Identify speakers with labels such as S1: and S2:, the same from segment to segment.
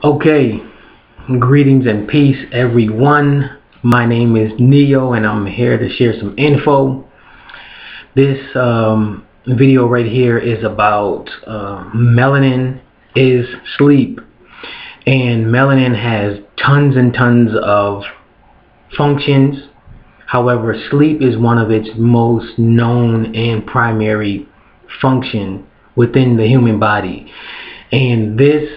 S1: Okay, greetings and peace everyone. My name is Neo and I'm here to share some info. This video right here is about melanin is sleep, and melanin has tons and tons of functions. However, sleep is one of its most known and primary function within the human body, and this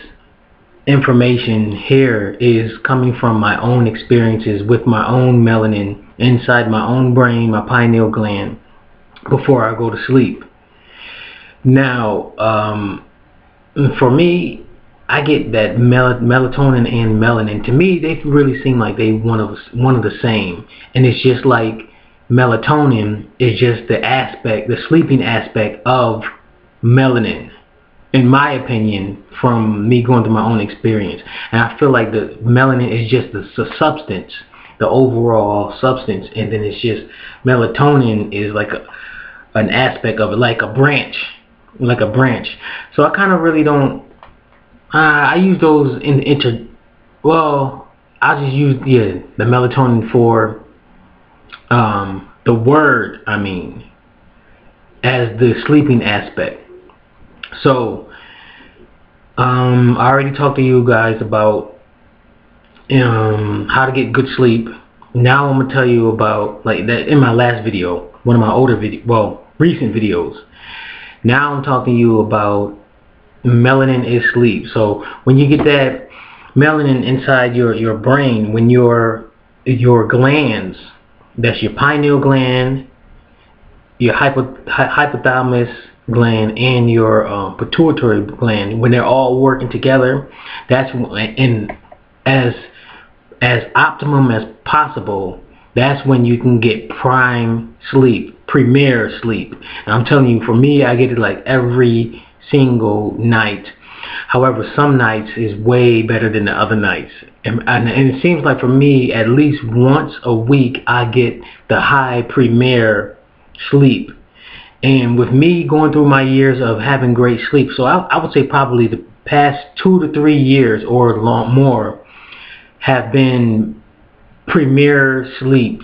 S1: information here is coming from my own experiences with my own melanin inside my own brain, my pineal gland, before I go to sleep. Now, for me, I get that melatonin and melanin, to me, they really seem like they one of the same, and it's just like melatonin is just the sleeping aspect of melanin, in my opinion, from me going through my own experience. And I feel like the melanin is just the substance, the overall substance, and then it's just melatonin is like an aspect of it, like a branch. So I kind of really don't. I use those well, I just use the melatonin for the word. I mean, as the sleeping aspect. So I already talked to you guys about how to get good sleep. Now I'm gonna tell you about, like, that in my last video, one of my older recent videos. Now I'm talking to you about melanin is sleep. So when you get that melanin inside your brain, when your glands, that's your pineal gland, your hypothalamus gland, and your pituitary gland, when they're all working together, that's when, as optimum as possible, that's when you can get prime sleep, premier sleep. And I'm telling you, for me, I get it like every single night. However, some nights is way better than the other nights, and it seems like for me, at least once a week I get the high premier sleep. And with me going through my years of having great sleep, so I would say probably the past 2 to 3 years or more have been premier sleep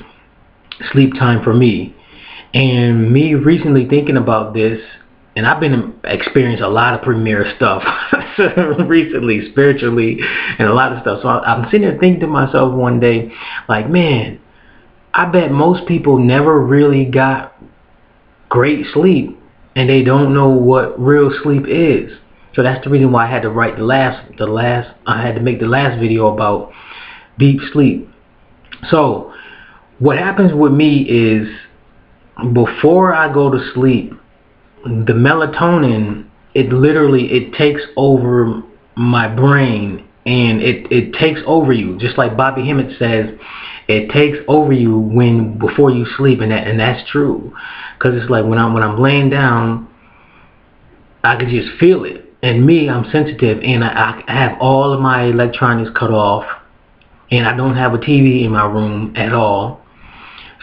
S1: time for me. And me recently thinking about this, and I've been experiencing a lot of premier stuff recently, spiritually, and a lot of stuff. So I'm sitting there thinking to myself one day, like, man, I bet most people never really got great sleep, and they don't know what real sleep is. So that's the reason why I had to write I had to make the last video about deep sleep. So what happens with me is, before I go to sleep, the melatonin, it takes over my brain, and it takes over you, just like Bobby Hemmett says, it takes over you before you sleep, and that's true, because it's like when I'm laying down, I can just feel it. And me, I'm sensitive, and I have all of my electronics cut off, and I don't have a TV in my room at all.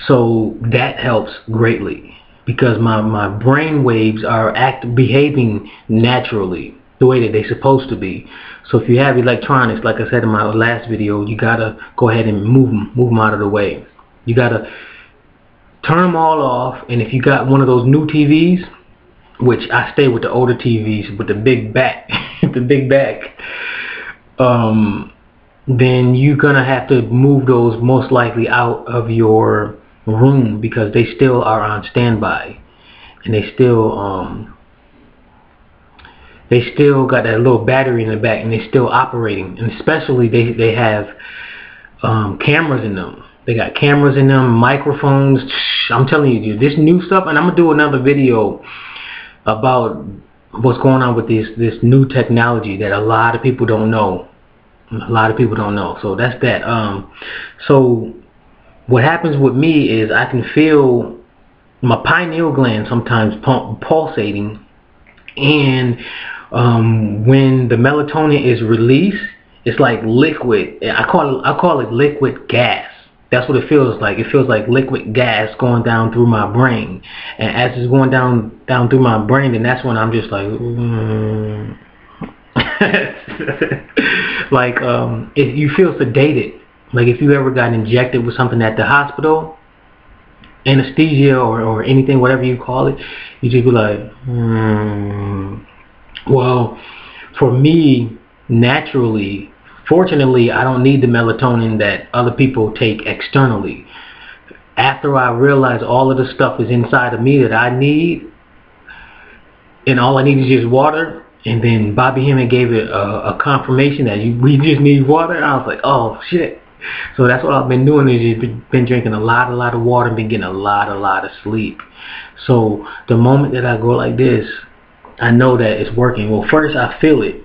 S1: So that helps greatly, because my brain waves are behaving naturally, the way that they're supposed to be. So if you have electronics, like I said in my last video, you gotta go ahead and move them out of the way. You gotta turn them all off. And if you got one of those new TVs, which I stay with the older TVs with the big back, then you're gonna have to move those most likely out of your room, because they still are on standby, and they still got that little battery in the back, and they're still operating. And especially they have cameras in them. They got cameras in them, microphones. I'm telling you, dude, this new stuff. And I'm gonna do another video about what's going on with this new technology that a lot of people don't know. So that's that. So what happens with me is, I can feel my pineal gland sometimes pulsating, and when the melatonin is released, it's like liquid. I call it liquid gas. That's what it feels like. It feels like liquid gas going down through my brain, and as it's going down through my brain, then that's when I'm just like, Like if you feel sedated, like if you ever got injected with something at the hospital, anesthesia or anything, whatever you call it, you just be like, Well, for me, naturally, fortunately, I don't need the melatonin that other people take externally. After I realize all of the stuff is inside of me that I need, and all I need is just water, and then Bobby Hemming gave it a confirmation that we just need water, and I was like, oh shit. So that's what I've been doing, is just been drinking a lot of water and been getting a lot of sleep. So the moment that I go like this, I know that it's working. Well, first I feel it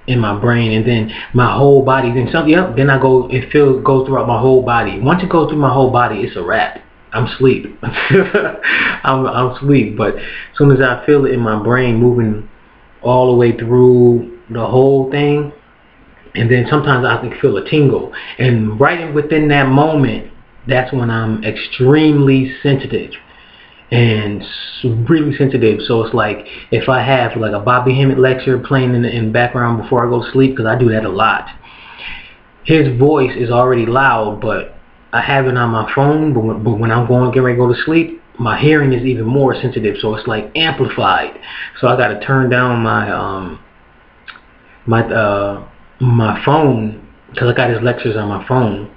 S1: in my brain, and then my whole body. Then something up. Then it goes throughout my whole body. Once it goes through my whole body, it's a wrap. I'm asleep. I'm asleep. But as soon as I feel it in my brain moving all the way through the whole thing, and then sometimes I can feel a tingle, and right within that moment, that's when I'm extremely sensitive. And really sensitive. So it's like if I have like a Bobby Hemming lecture playing in the background before I go to sleep, because I do that a lot. His voice is already loud, but I have it on my phone. But when I'm getting ready to go to sleep, my hearing is even more sensitive. So it's like amplified. So I got to turn down my my phone, because I got his lectures on my phone.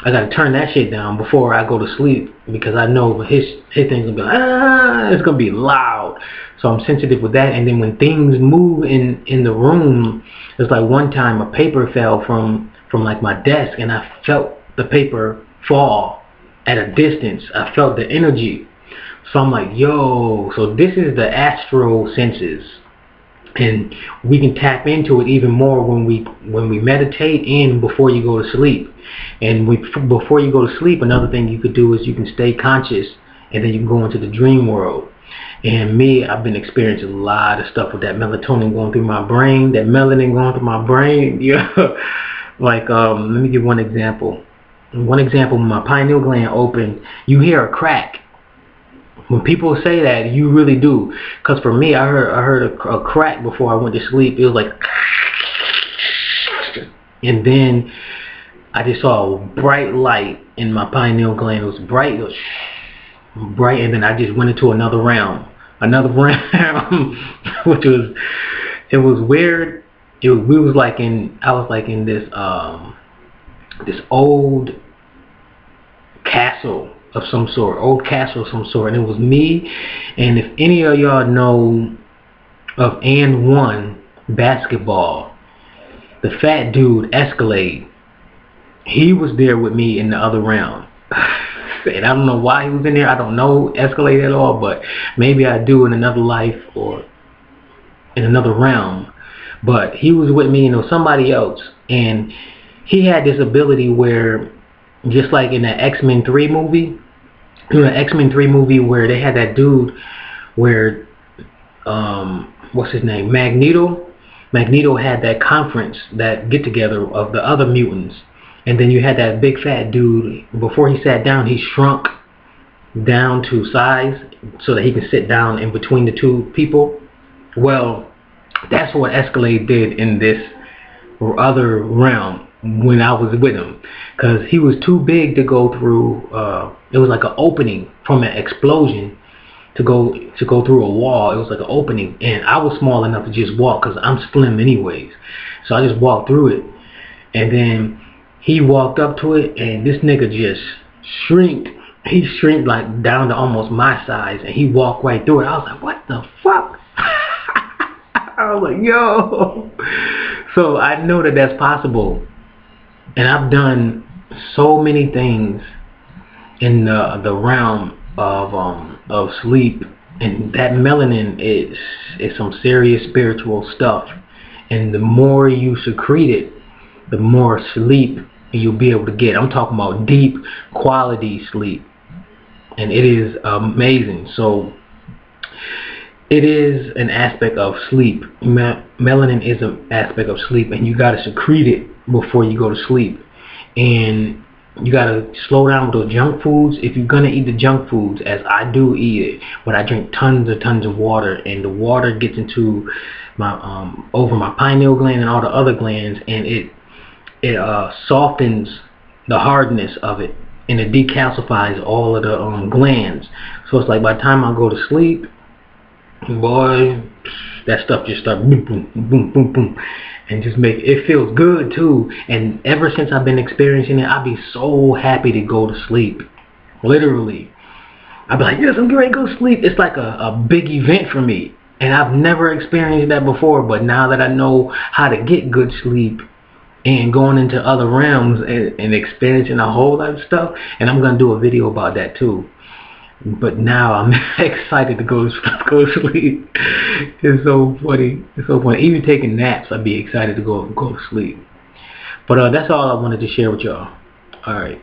S1: I gotta turn that shit down before I go to sleep, because I know his thing's gonna be like, it's gonna be loud. So I'm sensitive with that. And then when things move in the room, it's like one time a paper fell from like my desk, and I felt the paper fall at a distance. I felt the energy. So I'm like, yo, so this is the astral senses. And we can tap into it even more when we meditate and before you go to sleep. And before you go to sleep, another thing you could do is you can stay conscious, and then you can go into the dream world. And me, I've been experiencing a lot of stuff with that melatonin going through my brain, that melanin going through my brain. Yeah. Like let me give one example. When my pineal gland opened, you hear a crack. When people say that, you really do. Because for me, I heard a crack before I went to sleep. It was like, and then I just saw a bright light in my pineal gland. It was bright, and then I just went into another realm, which was weird. I was like in this old castle of some sort, and it was me. And if any of y'all know of And One basketball, the fat dude Escalade, he was there with me in the other realm. And I don't know why he was in there. I don't know Escalade at all, but maybe I do in another life or in another realm. But he was with me, somebody else, and he had this ability where, just like in that X-Men 3 movie, where they had that dude where, what's his name, Magneto had that conference, that get together of the other mutants, and then you had that big fat dude. Before he sat down, he shrunk down to size so that he can sit down in between the two people. Well, that's what Escalade did in this other realm when I was with him, because he was too big to go through. It was like an opening from an explosion to go through a wall. It was like an opening, and I was small enough to just walk, because I'm slim anyways. So I just walked through it, and then he walked up to it, and this nigga just shrinked. He shrinked like down to almost my size, and he walked right through it. I was like, what the fuck? I was like, yo. So I know that that's possible. And I've done so many things in the realm of sleep, and that melanin is some serious spiritual stuff. And the more you secrete it, the more sleep you'll be able to get. I'm talking about deep quality sleep, and it is amazing. So it is an aspect of sleep. Melanin is an aspect of sleep, and you got to secrete it before you go to sleep. And you got to slow down with those junk foods. If you're going to eat the junk foods, as I do eat it, but I drink tons of water, and the water gets into over my pineal gland and all the other glands, and it softens the hardness of it, and it decalcifies all of the glands. So it's like by the time I go to sleep, boy, that stuff just starts boom, boom, boom, boom, boom, and just it feels good too. And ever since I've been experiencing it, I'd be so happy to go to sleep. Literally, I'd be like, yes, I'm ready to go to sleep. It's like a big event for me, and I've never experienced that before. But now that I know how to get good sleep and going into other realms and experiencing a whole lot of stuff, and I'm gonna do a video about that too. But now I'm excited to go to sleep. It's so funny. It's so funny. Even taking naps, I'd be excited to go to sleep. But that's all I wanted to share with y'all. All right.